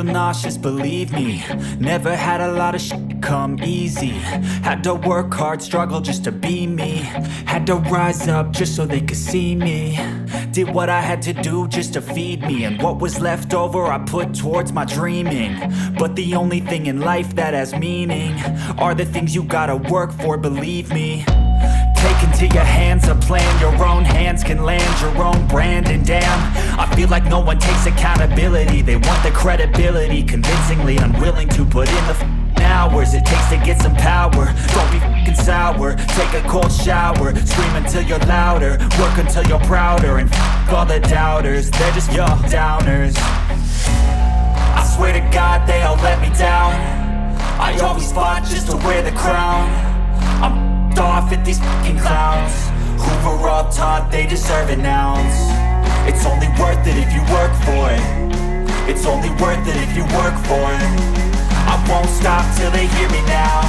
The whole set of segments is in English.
feel nauseous, believe me. Never had a lot of shit come easy. Had to work hard, struggle just to be me. Had to rise up just so they could see me. Did what I had to do just to feed me, and what was left over I put towards my dreaming. But the only thing in life that has meaning are the things you gotta work for, believe me. Take into your hands a plan, your own hands can land your own brand. And damn, I feel like no one takes accountability. They want the credibility, convincingly unwilling to put in the hours it takes to get some power. Don't be f***ing sour, take a cold shower. Scream until you're louder, work until you're prouder. And f*** all the doubters, they're just your downers. I swear to God they all let me down. I always fought just to wear the crown. I'm off at these fucking clowns who were all taught they deserve an ounce. It's only worth it if you work for it. It's only worth it if you work for it. I won't stop till they hear me now.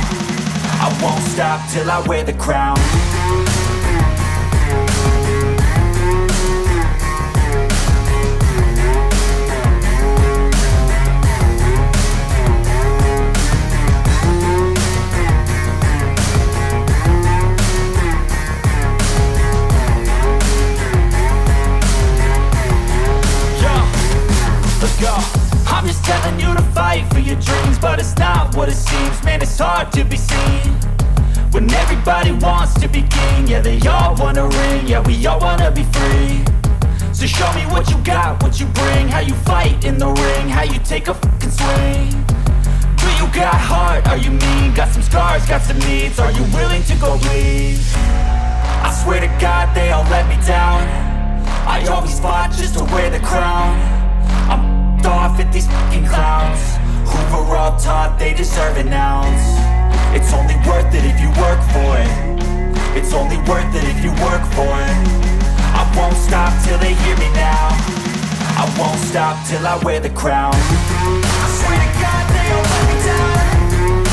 I won't stop till I wear the crown. I'm just telling you to fight for your dreams, but it's not what it seems. Man, it's hard to be seen when everybody wants to be king. Yeah, they all wanna ring, yeah, we all wanna be free. So show me what you got, what you bring, how you fight in the ring, how you take a fucking swing. Do you got heart, are you mean? Got some scars, got some needs, are you willing to go bleed? I swear to God they all let me down. I always fought just to wear the crown. I'm off at these fucking clowns who were all taught they deserve an ounce. It's only worth it if you work for it. It's only worth it if you work for it. I won't stop till they hear me now. I won't stop till I wear the crown. I swear to God they all let me down.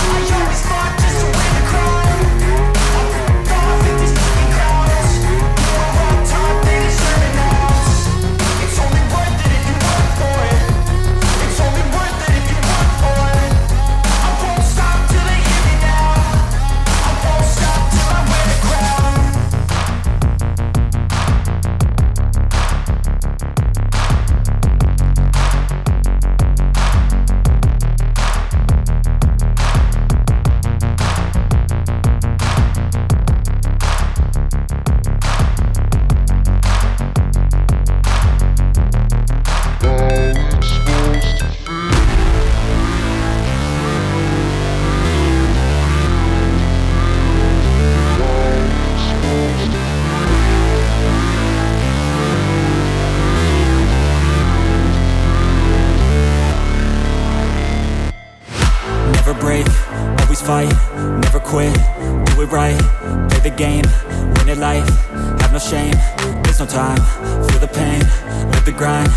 I always fought just to wear the crown. I'm off at these fucking clowns who were all taught they deserve an ounce. It's only worth it if you work for it. It's only worth it if you work for it. I won't stop till they hear me now. I won't stop till I wear the crown. Fight, never quit, do it right, play the game, win it life, have no shame, there's no time, feel the pain, live the grind,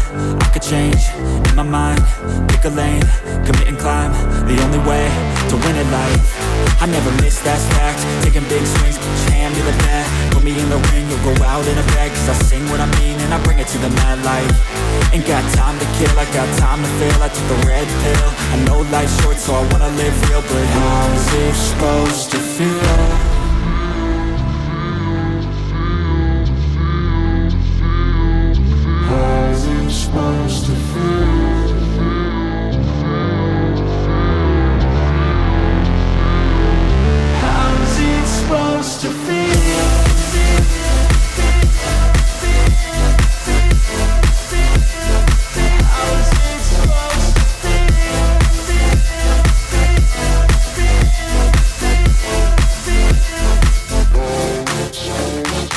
I could change, in my mind, pick a lane, commit and climb, the only way to win it life. I never miss, that's fact, taking big swings, put your hand to the bat, put me in the ring, you'll go out in a bag, cause I sing what I mean and I bring it to the mad light. Ain't got time to kill, I got time to feel, I took the red pill, I know life's short so I wanna live real, but how's it supposed to feel? How's it supposed to feel? How's it supposed to feel?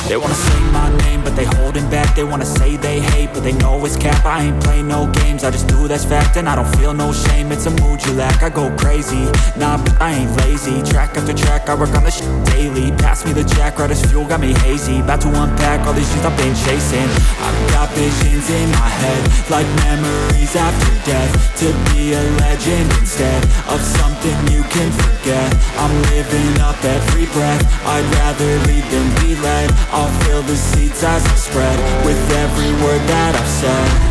They wanna say my name, but they holding back. They wanna say they hate, but they know it's cap. I ain't play no games, I just do that's fact. And I don't feel no shame, it's a mood you lack. I go crazy, nah, but I ain't lazy. Track after track, I work on this shit daily. Pass me the jack, right as fuel, got me hazy. About to unpack all these things I've been chasing. I've got visions in my head, like memories after death. To be a legend instead of something you can forget. I'm living up every breath, I'd rather lead than be led. I'll fill the seats as I spread with every word that I've said.